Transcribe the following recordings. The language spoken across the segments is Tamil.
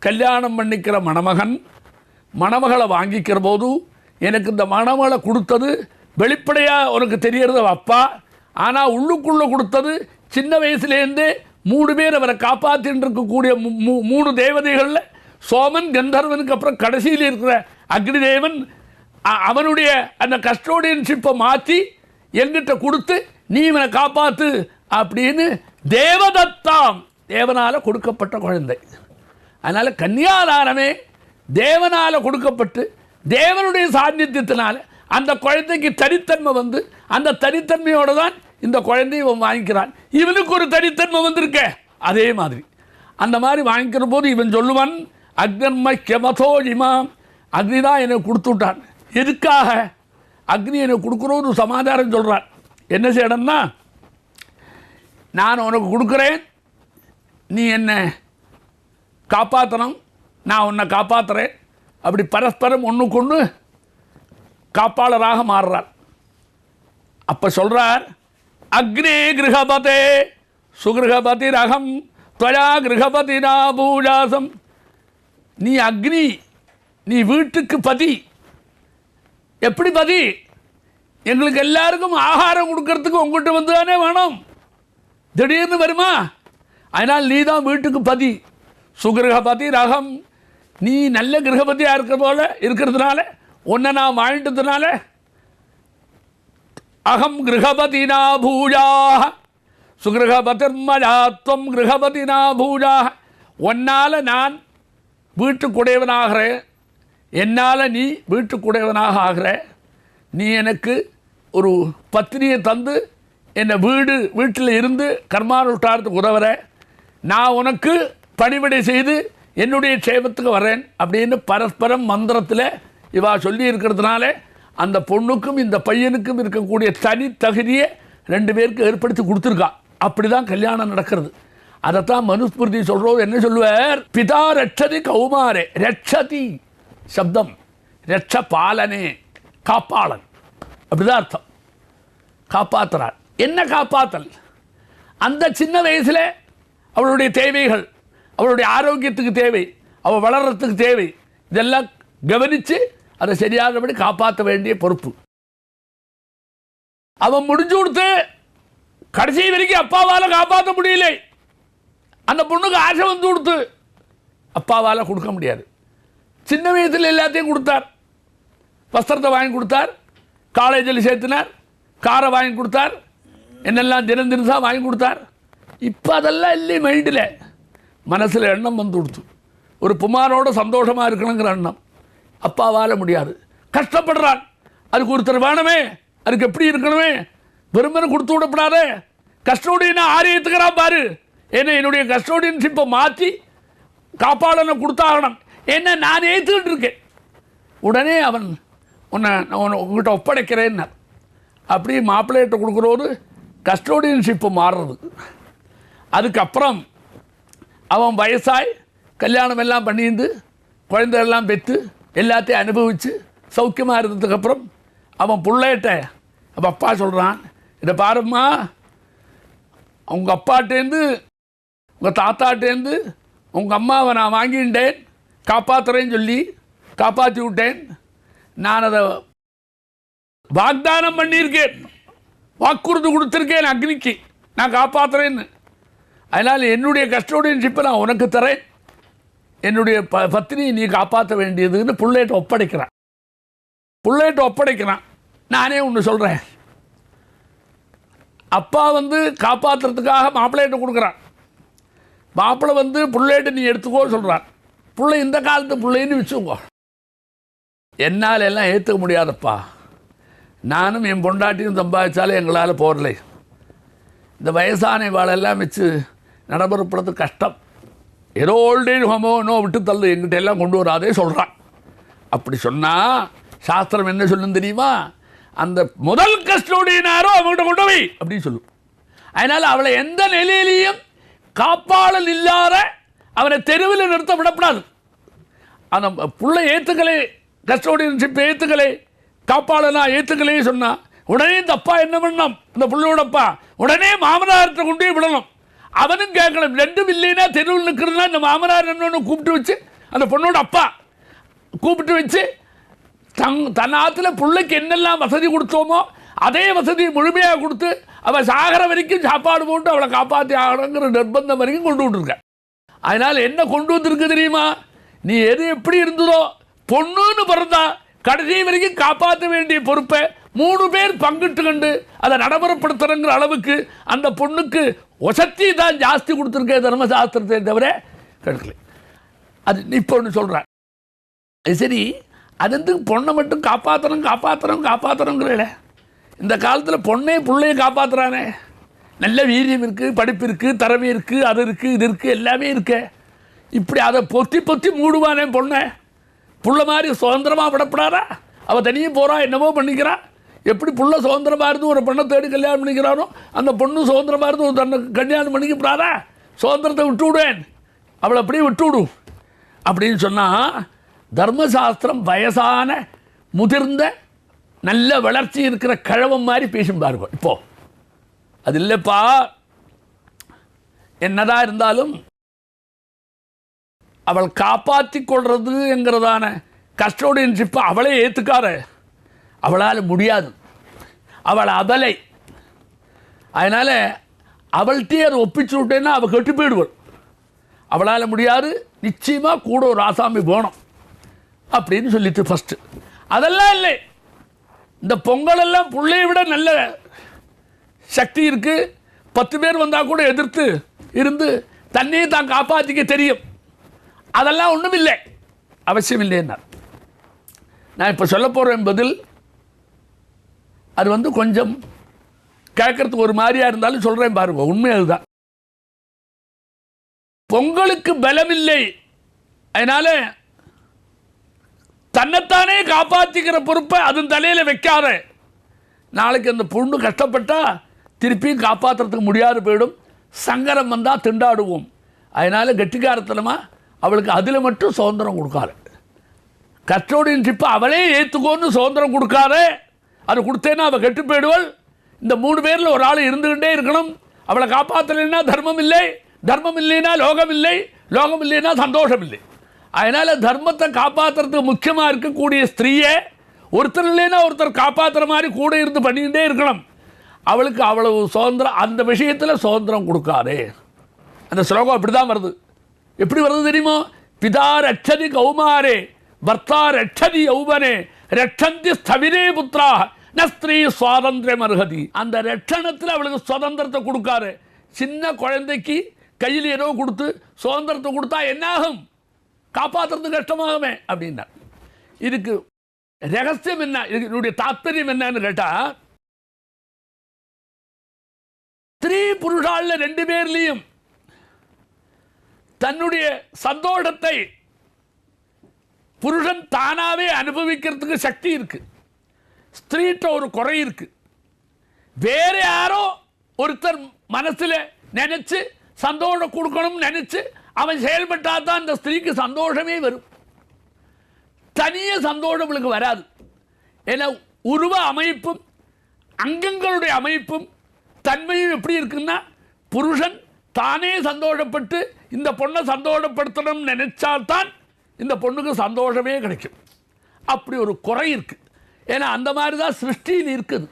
கல்யாணம் பண்ணிக்கிற மணமகன் மணமகளை வாங்கிக்கிற போது எனக்கு இந்த மணமகளை கொடுத்தது வெளிப்படையாக உனக்கு தெரியறது அப்பா, ஆனால் உள்ளுக்குள்ளே கொடுத்தது சின்ன வயசுலேருந்தே 3 பேர் அவரை காப்பாற்றின்னு இருக்கக்கூடிய 3 தேவதைகளில் சோமன் கந்தர்வனுக்கு அப்புறம் கடைசியில் இருக்கிற அக்னி தேவன் அவனுடைய அந்த கஸ்டோடியன்ஷிப்பை மாற்றி என்கிட்ட கொடுத்து நீ இவனை காப்பாற்று அப்படின்னு தேவதத்தாம், தேவனால் கொடுக்கப்பட்ட குழந்தை. அதனால் கன்னியாதானமே தேவனால் கொடுக்கப்பட்டு தேவனுடைய சாநித்தியத்தினால அந்த குழந்தைக்கு தனித்தன்மை வந்து அந்த தனித்தன்மையோடு தான் இந்த குழந்தையை இவன் வாங்கிக்கிறான். இவனுக்கு ஒரு தனித்தன்மை வந்திருக்க அதே மாதிரி அந்த மாதிரி வாங்கிக்கிற போது இவன் சொல்லுவான், அக்னன்மை கெமதோ இமாம், அக்னி தான் எனக்கு கொடுத்து விட்டான். எதுக்காக அக்னி எனக்கு கொடுக்குறோன்னு சமாதானம் சொல்கிறான். என்ன செய்யணும்னா, நான் உனக்கு கொடுக்குறேன், நீ என்னை காப்பாற்றணும், நான் உன்னை காப்பாற்றுறேன். அப்படி பரஸ்பரம் ஒன்றுக்கு ஒன்று காப்பாளராக மாறுறார். அப்போ சொல்கிறார், அக்னே கிரகபதே சுகிரகபதி ரகம் துவயா கிரகபதினா பூஜாசம். நீ அக்னி, நீ வீட்டுக்கு பதி. எப்படி பதி? எங்களுக்கு எல்லாருக்கும் ஆகாரம் கொடுக்கறதுக்கு உங்கள்கிட்ட வந்து தானே வேணும், திடீர்னு வருமா? அதனால் நீ தான் வீட்டுக்கு பதி. சுகிரகபதி ரகம், நீ நல்ல கிரகபதியாக இருக்கிற போல இருக்கிறதுனால உன்னை நான் வாழ்ந்ததுனால அகம் கிரகபதினா பூஜா சுகிரகபதிர்மஜாத்வம் கிரகபதினா பூஜா. உன்னால் நான் வீட்டுக்குடையவனாகிறேன், என்னால் நீ வீட்டுக்குடையவனாக ஆகிற. நீ எனக்கு ஒரு பத்தினியை தந்து என்னை வீட்டில் இருந்து கர்மானுஷ்டானத்துக்கு உதவுற. நான் உனக்கு பணிவிடை செய்து என்னுடைய க்ஷேமத்துக்கு வரேன் அப்படின்னு பரஸ்பரம் மந்திரத்தில் இவா சொல்லி இருக்கிறதுனால அந்த பொண்ணுக்கும் இந்த பையனுக்கும் இருக்கக்கூடிய தனித்தகுதியை 2 பேருக்கு ஏற்படுத்தி கொடுத்துருக்கா. அப்படி தான் கல்யாணம் நடக்கிறது. அதைத்தான் மனுஸ்மிருதி சொல்கிறது. என்ன சொல்லுவார்? பிதா ரட்சதி கௌமாரே, ரட்சதி சப்தம் ரட்ச பாலனே, காப்பாளன், அப்படிதான் அர்த்தம். காப்பாற்றுறார். என்ன காப்பாற்றல்? அந்த சின்ன வயசில் அவளுடைய தேவைகள், அவளுடைய ஆரோக்கியத்துக்கு தேவை, அவள் வளர்கிறதுக்கு தேவை, இதெல்லாம் கவனித்து அதை சரியானபடி காப்பாற்ற வேண்டிய பொறுப்பு. அவன் முடிஞ்சு கொடுத்து கடைசி வரைக்கும் அப்பாவால் காப்பாற்ற முடியலை. அந்த பொண்ணுக்கு ஆசை வந்து கொடுத்து அப்பாவால் கொடுக்க முடியாது. சின்ன வயசில் எல்லாத்தையும் கொடுத்தார். வஸ்திரத்தை வாங்கி கொடுத்தார், காலேஜில் சேர்த்தினார், காரை வாங்கி கொடுத்தார், என்னெல்லாம் தினசாக வாங்கி கொடுத்தார். இப்போ அதெல்லாம் இல்லையே. மைண்டில் மனசில் எண்ணம் வந்து கொடுத்து ஒரு புமாரோட சந்தோஷமாக இருக்கணுங்கிற எண்ணம். அப்பாவால் முடியாது, கஷ்டப்படுறான். அதுக்கு ஒருத்தர் வேணுமே, அதுக்கு எப்படி இருக்கணுமே, வெறுமனை கொடுத்து விடப்படாதே. கஸ்டோடியனை ஆரியத்துக்கிறான் பாரு. ஏன்னா என்னுடைய கஸ்டோடியன்ஷிப்பை மாற்றி காப்பாளனை கொடுத்தாகணும். என்ன நான் ஏற்றுக்கிட்டு இருக்கேன். உடனே அவன் உங்கள்கிட்ட ஒப்படைக்கிறேன்னார். அப்படி மாப்பிள்ளையிட்ட கொடுக்குறோடு கஸ்டோடியன்ஷிப்பு மாறுறது. அதுக்கப்புறம் அவன் வயசாய் கல்யாணம் எல்லாம் பண்ணிட்டு குழந்தையெல்லாம் பெற்று எல்லாத்தையும் அனுபவித்து சௌக்கியமாக இருந்ததுக்கப்புறம் அவன் பிள்ளைகிட்ட அவன் அப்பா சொல்கிறான், இதை பாரும்மா, உங்கள் அப்பாட்டேருந்து உங்கள் தாத்தாட்டேருந்து உங்கள் அம்மாவை நான் வாங்கிட்டேன், காப்பாற்றுறேன்னு சொல்லி காப்பாற்றி விட்டேன். நான் அதை வாக்தானம் பண்ணியிருக்கேன், வாக்குறுதி கொடுத்துருக்கேன் அக்னிக்கு, நான் காப்பாற்றுறேன்னு. அதனால் என்னுடைய கஸ்டோடியன்ஷிப்பை நான் உனக்கு தரேன், என்னுடைய பத்தினியை நீ காப்பாற்ற வேண்டியதுன்னு பிள்ளைகிட்ட ஒப்படைக்கிறான். பிள்ளைகிட்ட ஒப்படைக்கிறான். நானே ஒன்று சொல்கிறேன். அப்பா வந்து காப்பாற்றுறதுக்காக மாப்பிள்ளைகிட்ட கொடுக்குறான். மாப்பிள்ளை வந்து பிள்ளைகிட்ட நீ எடுத்துக்கோ சொல்கிறான். பிள்ளை இந்த காலத்து பிள்ளைன்னு வச்சுக்கோ. என்னால் எல்லாம் ஏற்றுக்க முடியாதப்பா, நானும் என் பொண்டாட்டியும் சம்பாதிச்சாலே எங்களால் போடலை, இந்த வயசான வாழெல்லாம் வச்சு நடைமுறைப்படுறது கஷ்டம், ஏதோ ஓல்டேஜ் ஹோமோ இன்னும் விட்டு தள்ளு, எங்கிட்ட எல்லாம் கொண்டு வராதே சொல்கிறான். அப்படி சொன்னால் சாஸ்திரம் என்ன சொல்லும் தெரியுமா? அந்த முதல் கஸ்டோடியனாரோ அவங்ககிட்ட கொண்டு போய் அப்படின்னு சொல்லும். அதனால் அவளை எந்த நிலையிலையும் காப்பாளல் இல்லாத அவனை தெருவில் நிறுத்த விடப்படாது. அந்த பிள்ளை ஏற்றுக்களை, கஸ்டோடியன்ஷிப் ஏற்றுக்களை, காப்பாளனா ஏற்றுக்களே சொன்னால் உடனே இந்த அப்பா என்ன பண்ணணும், இந்த பிள்ளையோட அப்பா உடனே மாமனார்கிட்ட கொண்டு போய் விடணும். அவனும் கேட்கணும். ரெண்டும் இல்லைன்னா தெருவில் நிற்கிறதுனா இந்த மாமனார் என்னொன்று கூப்பிட்டு வச்சு அந்த பொண்ணோட அப்பா கூப்பிட்டு வச்சு தன் ஆற்றுல பிள்ளைக்கு என்னெல்லாம் வசதி கொடுத்தோமோ அதே வசதியை முழுமையாக கொடுத்து அவள் சாகிற வரைக்கும் சாப்பாடு போட்டு அவளை காப்பாற்றி ஆகணுங்கிற நிர்பந்தம் வரைக்கும் கொண்டு விட்டுருக்க. அதனால் என்ன கொண்டு வந்திருக்கு தெரியுமா? நீ எது எப்படி இருந்ததோ பொண்ணுன்னு பிறந்தா கடைசி வரைக்கும் காப்பாற்ற வேண்டிய பொறுப்பை 3 பேர் பங்கிட்டு கண்டு அதை நடைமுறைப்படுத்துறங்கிற அளவுக்கு அந்த பொண்ணுக்கு வசதி தான் ஜாஸ்தி கொடுத்துருக்கே தர்மசாஸ்திரத்தை தவிர கிடைக்கல. அது இப்போ ஒன்று சொல்கிறேன். சரி, அது வந்து பொண்ணை மட்டும் காப்பாற்றணுங்கிறல இந்த காலத்தில் பொண்ணே பிள்ளையை காப்பாற்றுறானே. நல்ல வீரியம் இருக்குது, படிப்பு இருக்குது, திறமை இருக்குது, அது இருக்குது, இது இருக்குது, எல்லாமே இருக்கு. இப்படி அதை பொத்தி மூடுவானே பொண்ணை. புள்ள மாதிரி சுதந்திரமாக விடப்படாதா? அவள் தனியே போகிறா, என்னமோ பண்ணிக்கிறா. எப்படி புள்ள சுதந்திரமாக இருந்து ஒரு பெண்ணை தேடி கல்யாணம் பண்ணிக்கிறானோ அந்த பொண்ணு சுதந்திரமாக இருந்து ஒரு தன்னை கல்யாணம் பண்ணிக்கப்படாதா? சுதந்திரத்தை விட்டு விடுவேன், அவளை அப்படியே விட்டு விடும் அப்படின்னு சொன்னால் தர்மசாஸ்திரம் வயசான முதிர்ந்த நல்ல வளர்ச்சி இருக்கிற கிழவன் மாதிரி பேசும் பாருங்க. இப்போ அது இல்லைப்பா, என்னதான் இருந்தாலும் அவள் காப்பாற்றி கொள்றதுங்கிறதான கஸ்டோடியன்ஷிப்பை அவளே ஏற்றுக்காரு. அவளால் முடியாது, அவள் அபலை. அதனால் அவள்கிட்டே அதை ஒப்பிச்சு விட்டேன்னா அவள் கெட்டு போயிடுவாள். அவளால் முடியாது, நிச்சயமாக கூட ஒரு ஆசாமி வேணும் அப்படின்னு சொல்லிட்டு ஃபஸ்ட்டு. அதெல்லாம் இல்லை, இந்த பொங்கலெல்லாம் பிள்ளையை விட நல்ல சக்தி இருக்குது. 10 பேர் வந்தால் கூட எதிர்த்து இருந்து தன்னையே தான் காப்பாற்றிக்க தெரியும். அதெல்லாம் ஒன்றும் இல்லை, அவசியம் இல்லைன்னா. நான் இப்போ சொல்ல போகிறேன் பதில். அது வந்து கொஞ்சம் கேட்கறதுக்கு ஒரு மாதிரியாக இருந்தாலும் சொல்கிறேன் பாருங்க, உண்மை அதுதான். பொங்கலுக்கு பலம் இல்லை, அதனால் தன்னைத்தானே காப்பாற்றிக்கிற பொறுப்பை அதன் தலையில் வைக்காத. நாளைக்கு அந்த பொண்ணு கஷ்டப்பட்டா திருப்பியும் காப்பாற்றுறதுக்கு முடியாது போயிடும். சங்கரம் வந்தால் திண்டாடுவோம். அதனால் கெட்டிக்காரத்தனமாக அவளுக்கு அதில் மட்டும் சுதந்திரம் கொடுக்காது. கஸ்டோடியன்ஷிப்பை அவளே ஏற்றுக்கோன்னு சுதந்திரம் கொடுக்காத. அது கொடுத்தேன்னா அவள் கெட்டு போயிடுவள். இந்த 3 பேரில் ஒரு ஆள் இருந்துக்கிட்டே இருக்கணும். அவளை காப்பாற்றலைன்னா தர்மம் இல்லை, தர்மம் இல்லைன்னா லோகம் இல்லை, லோகம் இல்லைன்னா சந்தோஷம் இல்லை. அதனால் தர்மத்தை காப்பாற்றுறதுக்கு முக்கியமாக இருக்கக்கூடிய ஸ்திரீயை ஒருத்தர் இல்லைன்னா ஒருத்தர் காப்பாற்றுற மாதிரி கூட இருந்து பண்ணிக்கிட்டே இருக்கணும். அவளுக்கு அவ்வளவு சுதந்திரம், அந்த விஷயத்தில் சுதந்திரம் கொடுக்காதே. அந்த ஸ்லோகம் அப்படி தான் வருது. எப்படி வருது தெரியுமோ? பிதா ரட்சதி கௌமாரே பர்த்தா ரட்சதி யௌவனே ரட்சந்தி ஸ்தவிரே புத்ரா ந ஸ்திரீ சுவாதந்திரம் அருகதி. அந்த ரட்சணத்தில் அவளுக்கு சுதந்திரத்தை கொடுக்காரு. சின்ன குழந்தைக்கு கையில் ஏதோ கொடுத்து சுதந்திரத்தை கொடுத்தா என்னாகும்? காப்பாற்றுறது கஷ்டமாகுமே அப்படின்னா. இதுக்கு ரகசியம் என்ன, இதனுடைய தாத்பரியம் என்னன்னு கேட்டால், ஸ்திரீ புருஷால 2 பேர்லையும் தன்னுடைய சந்தோஷத்தை புருஷன் தானாவே அனுபவிக்கிறதுக்கு சக்தி இருக்கு. ஸ்திரீட்ட ஒரு குறை இருக்கு. வேற யாரோ ஒருத்தர் மனசுல நினைச்சு சந்தோஷம் கொடுக்கணும்னு நினைச்சு அவன் செயல்பட்டால் தான் இந்த ஸ்திரீக்கு சந்தோஷமே வரும். தனியே சந்தோஷம் அவளுக்கு வராது. ஏன்னா உருவ அமைப்பும் அங்கங்களுடைய அமைப்பும் தன்மையும் எப்படி இருக்குன்னா, புருஷன் தானே சந்தோஷப்பட்டு இந்த பொண்ணை சந்தோஷப்படுத்தணும்னு நினைச்சால்தான் இந்த பொண்ணுக்கு சந்தோஷமே கிடைக்கும். அப்படி ஒரு குறை இருக்குது. ஏன்னா அந்த மாதிரி தான் சிருஷ்டியில் இருக்குது.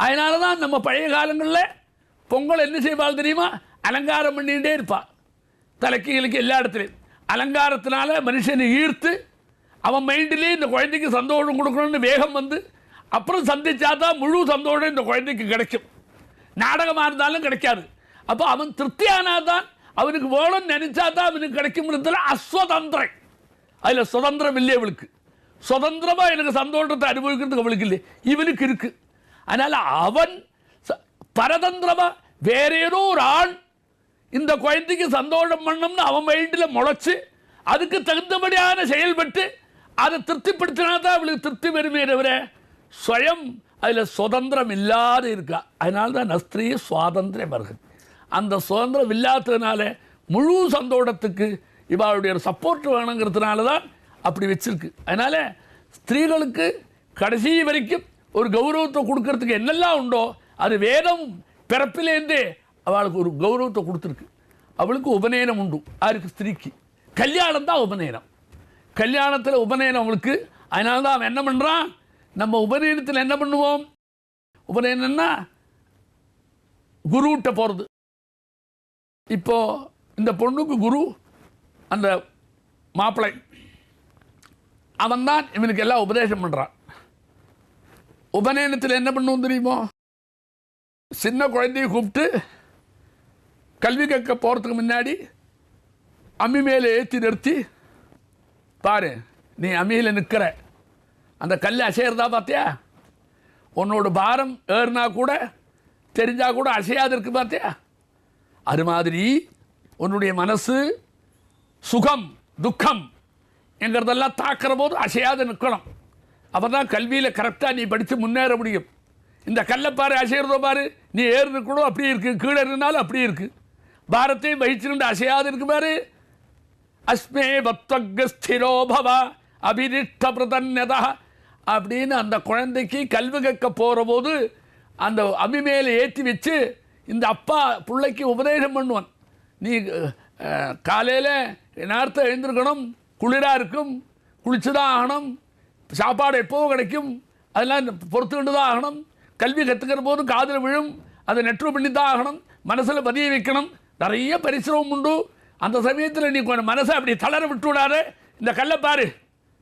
அதனால தான் நம்ம பழைய காலங்களில் பொங்கல் என்ன செய்வாள் தெரியுமா? அலங்காரம் பண்ணிகிட்டே இருப்பாள். தலைக்கு எல்லா இடத்துலையும் அலங்காரத்தினால மனுஷனை ஈர்த்து அவன் மைண்டிலே இந்த குழந்தைக்கு சந்தோஷம் கொடுக்கணும்னு வேகம் வந்து அப்புறம் சந்திச்சா தான் முழு சந்தோஷம் இந்த குழந்தைக்கு கிடைக்கும். நாடகமாக இருந்தாலும் கிடைக்காது. அப்போ அவன் திருப்தியானால் தான் அவனுக்கு வேணும்னு நினைச்சா தான் அவனுக்கு கிடைக்கும்ன்றதுல அஸ்வதந்திரம். அதில் சுதந்திரம் இல்லை அவளுக்கு. சுதந்திரமாக எனக்கு சந்தோஷத்தை அனுபவிக்கிறதுக்கு அவளுக்கு இல்லை, இவனுக்கு இருக்கு. அதனால் அவன் பரதந்திரமாக வேற ஏதோ ஒரு ஆண் இந்த குழந்தைக்கு சந்தோஷம் பண்ணணும்னு அவன் மைண்டில் முளைச்சு அதுக்கு தகுந்தபடியான செயல்பட்டு அதை திருப்திப்படுத்தினா தான் அவளுக்கு திருப்தி பெருமையை தவிர ஸ்வயம் அதில் சுதந்திரம் இல்லாத இருக்கா. அதனால தான் நஸ்திரீ சுவாதந்திரம் வருது. அந்த சுதந்திரம் இல்லாததுனால முழு சந்தோஷத்துக்கு இவளுடைய ஒரு சப்போர்ட் வேணுங்கிறதுனால தான் அப்படி வச்சிருக்கு. அதனால் ஸ்திரீகளுக்கு கடைசி வரைக்கும் ஒரு கௌரவத்தை கொடுக்கறதுக்கு என்னெல்லாம் உண்டோ அது வேதம் பிறப்பிலேருந்தே அவளுக்கு ஒரு கௌரவத்தை கொடுத்துருக்கு. அவளுக்கு உபநயனம் உண்டு. யாருக்கு? ஸ்திரீக்கு. கல்யாணம் தான் உபநயனம். கல்யாணத்தில் உபநயனம் அவளுக்கு. அதனால தான் அவன் என்ன பண்ணுறான், நம்ம உபநயனத்தில் என்ன பண்ணுவோம், உபநயனம்னா குருகிட்ட போகிறது. இப்போது இந்த பொண்ணுக்கு குரு அந்த மாப்பிள்ளை, அவன் தான் இவனுக்கு எல்லாம் உபதேசம் பண்ணுறான். உபநயனத்தில் என்ன பண்ணுவோம் தெரியுமோ, சின்ன குழந்தையை கூப்பிட்டு கல்வி கற்க போகிறதுக்கு முன்னாடி அம்மி மேலே ஏற்றி நிறுத்தி, பாரு நீ அம்மியில் நிற்கிற, அந்த கல் அசைகிறதா பார்த்தியா, உன்னோட பாரம் ஏறினா கூட தெரிஞ்சால் கூட அசையாது இருக்கு பார்த்தியா, அது மாதிரி உன்னுடைய மனசு சுகம் துக்கம் என்கிறதெல்லாம் தாக்குற போது அசையாது நிற்கணும். அப்போ தான் கல்வியில் கரெக்டாக நீ படித்து முன்னேற முடியும். இந்த கல்லை பாரு அசைகிறதோ பாரு, நீ ஏறு இருக்கணும் அப்படி இருக்குது, கீழே இருந்தாலும் அப்படி இருக்குது, பாரத்தையும் வகிச்சுட்டு அசையாது இருக்கு பாரு. அஸ்மே பத்வஸ்திரோ பவ அபினிஷ்ட பிரதன்யதா அப்படின்னு அந்த குழந்தைக்கு கல்வி கற்க போகிற போது அந்த அம்மி மேலே ஏற்றி வச்சு இந்த அப்பா பிள்ளைக்கு உபதேசம் பண்ணுவான். நீ காலையில் நேரத்தை எழுந்திருக்கணும், குளிராக இருக்கும், குளிச்சு தான் ஆகணும், சாப்பாடு எப்போவும் கிடைக்கும், அதெல்லாம் பொறுத்துக்கிட்டு தான் ஆகணும், கல்வி கற்றுக்கிற போது காதில் விழும், அதை நெற்று பண்ணி தான் ஆகணும், மனசில் பதிய வைக்கணும், நிறைய பரிசிரமம் உண்டு. அந்த சமயத்தில் நீ கொஞ்சம் மனசை அப்படி தளர விட்டு விடாது, இந்த கல்லை பாரு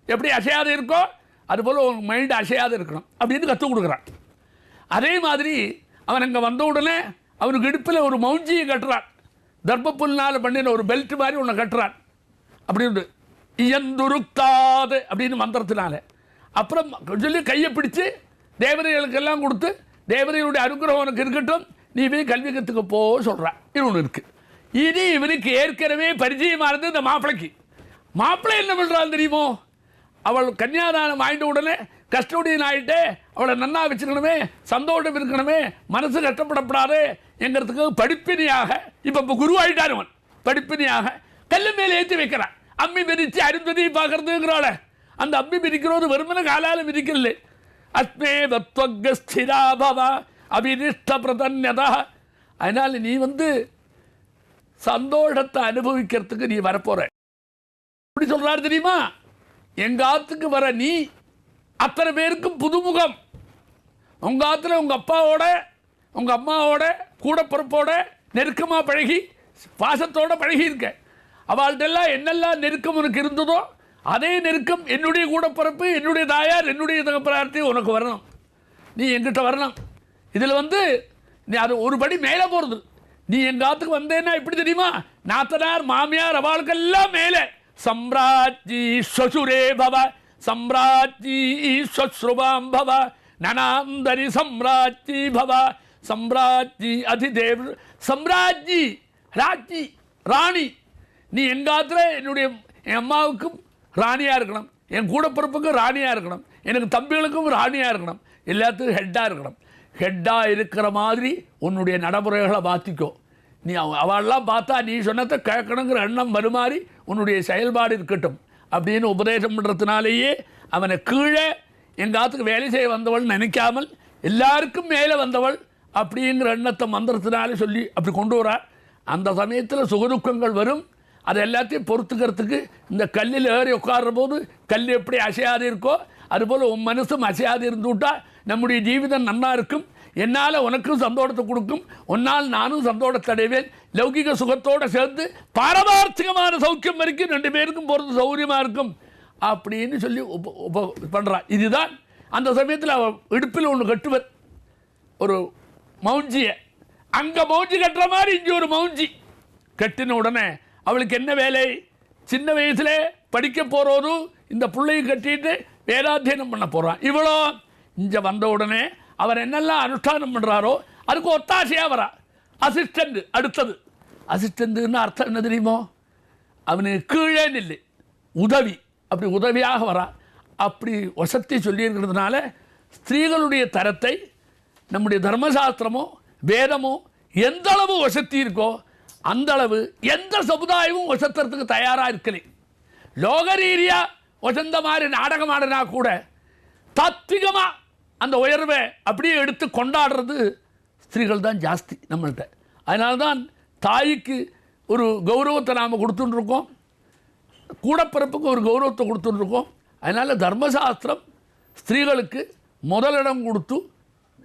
எப்படி அசையாது இருக்கோ அதுபோல் உன் மைண்டு அசையாது இருக்கணும் அப்படின்னு கற்றுக் கொடுக்குறான். அதே மாதிரி அவன் அங்கே வந்த உடனே அவனுக்கு இடுப்பில் ஒரு மௌஞ்சியை கட்டுறான், தர்ப்பப்புல்னால் பண்ணின ஒரு பெல்ட் மாதிரி ஒன்று கட்டுறான். அப்படின்னு இயந்துருக்தாது அப்படின்னு மந்திரத்தினால அப்புறம் சொல்லி கையை பிடிச்சி தேவதைகளுக்கெல்லாம் கொடுத்து, தேவதைகளுடைய அனுகிரகம் உனக்கு இருக்கட்டும், நீ போய் கல்வி கற்றுக்க போ சொல்கிறான். இது ஒன்று இருக்குது. இது இவனுக்கு ஏற்கனவே பரிச்சயமானது இந்த மாப்பிள்ளைக்கு. மாப்பிள்ளை என்ன பண்ணுறான்னு தெரியுமோ, அவள் கன்னியாதானம் ஆயிட்ட உடனே கஸ்டோடியன் ஆகிட்டே அவளை நன்னா வச்சுக்கணுமே, சந்தோஷம் இருக்கணுமே, மனசு கஷ்டப்படப்படாது என்கிறதுக்கு படிப்பினியாக இப்போ குருவாயிட்டான் அவன். படிப்பினியாக கல்லு மேலே ஏற்றி வைக்கிறான். அம்மி மிதித்து அருந்ததி பார்க்கறதுங்கிறாள, அந்த அம்மி மிதிக்கிறது வெறுமன காலால் மிதிக்கல. அஸ்மே பத்வஸ்திரா பவ அபினிஷ்ட பிரதன்யதா. அதனால் நீ சந்தோஷத்தை அனுபவிக்கிறதுக்கு நீ வரப்போற. எப்படி சொல்றாரு தெரியுமா, எங்க ஆத்துக்கு வர நீ அத்தனை பேருக்கும் புதுமுகம். உங்க ஆத்துல உங்க அப்பாவோட உங்க அம்மாவோட கூட பிறப்போட நெருக்கமாக பழகி பாசத்தோட பழகி இருக்க. அவள்கிட்டெல்லாம் என்னெல்லாம் நெருக்கம் உனக்கு இருந்ததோ அதே நெருக்கம் என்னுடைய கூட பிறப்பு, என்னுடைய தாயார், என்னுடைய தகப்பனார்த்தையும் உனக்கு வரணும். நீ எங்கிட்ட வரணும். இதில் நீ அது ஒரு படி மேலே போகிறது. நீ எங்கள் ஆத்துக்கு வந்தேன்னா எப்படி தெரியுமா, நாத்தனார் மாமியார் அவளுக்கெல்லாம் மேலே சம்ராஜ்ஜி ஸ்வசுரே பவ சம்ராஜ்ஜி ஸ்வஸ்ருவாம் பவ நனாந்தரி சம்ராஜ்ஜி பவ சம்ராஜ்ஜி அதிதேவ் சம்ராஜ்ஜி ராஜ்ஜி ராணி. நீ எங்கள் ஆத்துல என்னுடைய என் அம்மாவுக்கும் ராணியாக இருக்கணும், என் கூட பிறப்புக்கும் ராணியாக இருக்கணும், எனக்கு தம்பிகளுக்கும் ராணியாக இருக்கணும், எல்லாத்துக்கும் ஹெட்டாக இருக்கணும். ஹெட்டாக இருக்கிற மாதிரி உன்னுடைய நடைமுறைகளை மாற்றிக்கோ. நீ அவளெல்லாம் பார்த்தா நீ சொன்னதை கேட்கணுங்கிற எண்ணம் வருமாறி உன்னுடைய செயல்பாடு இருக்கட்டும் அப்படின்னு உபதேசம் பண்ணுறதுனாலேயே அவனை கீழே எங்கள் ஆத்துக்கு வேலை செய்ய வந்தவள் நினைக்காமல் எல்லாருக்கும் மேலே வந்தவள் அப்படிங்கிற எண்ணத்தை மந்திரத்தினாலே சொல்லி அப்படி கொண்டு வரார். அந்த சமயத்தில் சுகதுக்கங்கள் வரும். அது எல்லாத்தையும் பொறுத்துக்கிறதுக்கு இந்த கல்லில் ஏறி உட்கார்ற போது கல் எப்படி அசையாது இருக்கோ அதுபோல் உன் மனசும் அசையாது இருந்துவிட்டா நம்முடைய ஜீவிதம் நன்னா இருக்கும். என்னால் உனக்கும் சந்தோஷத்தை கொடுக்கும், உன்னால் நானும் சந்தோஷத்தை அடைவேன். லௌகிக சுகத்தோடு சேர்ந்து பாரமார்த்திகமான சௌக்கியம் வரைக்கும் ரெண்டு பேருக்கும் போகிறது சௌகரியமாக இருக்கும் அப்படின்னு சொல்லி பண்ணுறான். இதுதான் அந்த சமயத்தில் அவள் இடுப்பில் ஒன்று கட்டுவர், ஒரு மௌஞ்சியை. அங்கே மௌஞ்சி கட்டுற மாதிரி இங்கே ஒரு மௌஞ்சி கட்டின உடனே அவளுக்கு என்ன வேலை, சின்ன வயசுல படிக்க போகிறோரு இந்த பிள்ளையை கட்டிட்டு வேதாத்தியனம் பண்ண போகிறான். இவ்வளோ இங்கே வந்த உடனே அவர் என்னெல்லாம் அனுஷ்டானம் பண்ணுறாரோ அதுக்கு ஒத்தாசையாக வரா அசிஸ்டண்ட். அடுத்தது அசிஸ்டண்ட்டுன்னு அர்த்தம் என்ன தெரியுமோ, அவனுக்கு கீழே நில்லு உதவி, அப்படி உதவியாக வரா. அப்படி வசத்தி சொல்லியிருக்கிறதுனால ஸ்திரீகளுடைய தரத்தை நம்முடைய தர்மசாஸ்திரமோ வேதமோ எந்த அளவு வசத்தி இருக்கோ அந்த அளவு எந்த சமுதாயமும் வசத்துறதுக்கு தயாராக இருக்கலை. லோக ரீதியாக வசந்த மாதிரி நாடகம் ஆடினா கூட தாத்விகமாக அந்த உயர்வை அப்படியே எடுத்து கொண்டாடுறது ஸ்திரீகள் தான் ஜாஸ்தி நம்மள்கிட்ட. அதனால்தான் தாய்க்கு ஒரு கௌரவத்தை நாம் கொடுத்துட்டுருக்கோம், கூடப்பிறப்புக்கு ஒரு கௌரவத்தை கொடுத்துட்டுருக்கோம். அதனால் தர்மசாஸ்திரம் ஸ்திரீகளுக்கு முதலிடம் கொடுத்து,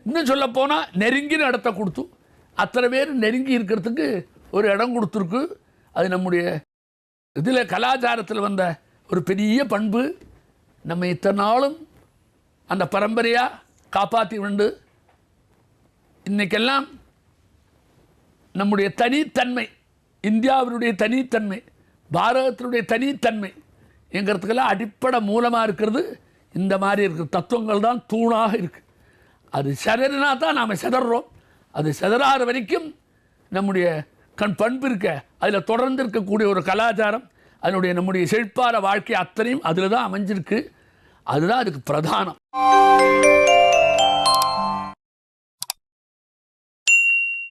இன்னும் சொல்லப்போனால் நெருங்கின இடத்த கொடுத்து, அத்தனை பேர் நெருங்கி இருக்கிறதுக்கு ஒரு இடம் கொடுத்துருக்கு. அது நம்முடைய இதில் கலாச்சாரத்தில் வந்த ஒரு பெரிய பண்பு. நம்ம இத்தனை நாளும் அந்த பரம்பரையாக காப்பாற்றி உண்டு. இன்றைக்கெல்லாம் நம்முடைய தனித்தன்மை, இந்தியாவினுடைய தனித்தன்மை, பாரதத்தினுடைய தனித்தன்மை என்கிறதுக்கெல்லாம் அடிப்படை மூலமாக இருக்கிறது இந்த மாதிரி இருக்கிற தத்துவங்கள் தான் தூணாக இருக்குது. அது சிதறினா தான் நாம் சிதறோம். அது சிதறாத வரைக்கும் நம்முடைய பண்பு இருக்க, அதில் தொடர்ந்து இருக்கக்கூடிய ஒரு கலாச்சாரம், அதனுடைய நம்முடைய செழிப்பான வாழ்க்கை அத்தனையும் அதில் தான் அமைஞ்சிருக்கு. அதுதான் அதுக்கு பிரதானம்.